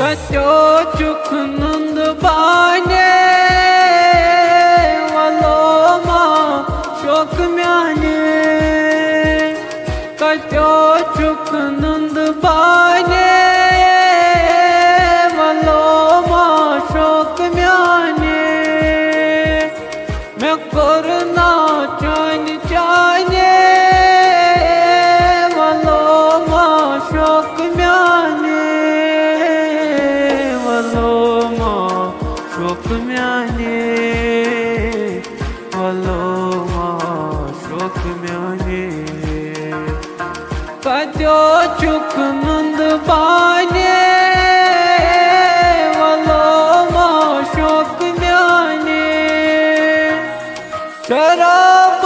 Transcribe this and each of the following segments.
कत्यो चुख नंद बाने वालो मां शोक म्याने कत्यो चुख नंद बाने वालो मां शोक म्याने मैं करना चान चाने वालो मां शोक म्याने शोक म्याने वालो मां शोक म्याने कत्यो चुख नंद बाने वालो मां शोक म्याने शराब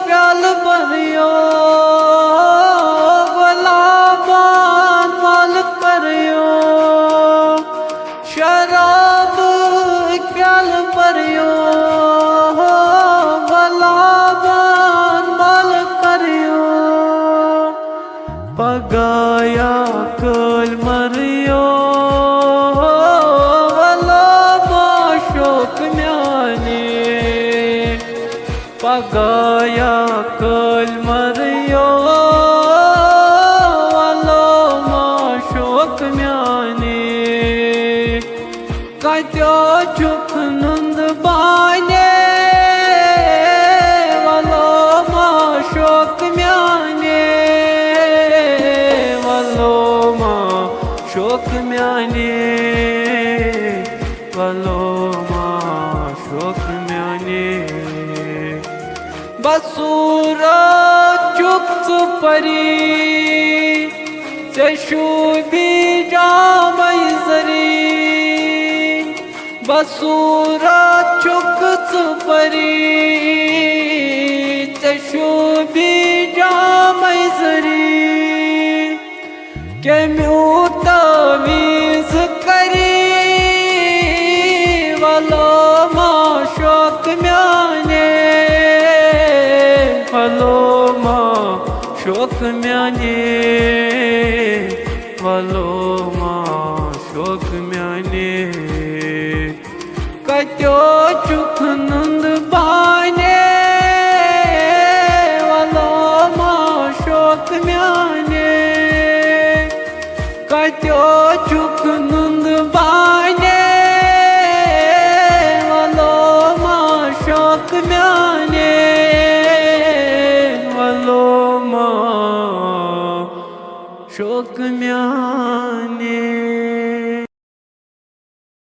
प्याल भरियो गुलाबान माल करियो शराब प्याल भरियो गुलाबान माल करियो पगाया कल मरियो गुलाबान शोक म्याने पगाया कल मरियो गुलाबान शोक म्याने कत्यो चुख नंद बाने वालो मां शोक म्याने वालो मां शोक म्याने वालो मां शोक म्याने बसूरा चुप परी चशुबी जामई जरी बसूरा चुक परी चशुबी जामई जरी के म्यूतवीज करी वालो मां शोक म्याने वालो मां शोक म्याने वालो मां शोक म्याने कत्यो चुख नंद बाने वालो मां शोक म्याने कत्यो चुख नंद बाने वालो मां शोक म्याने वालो मां शोक म्याने।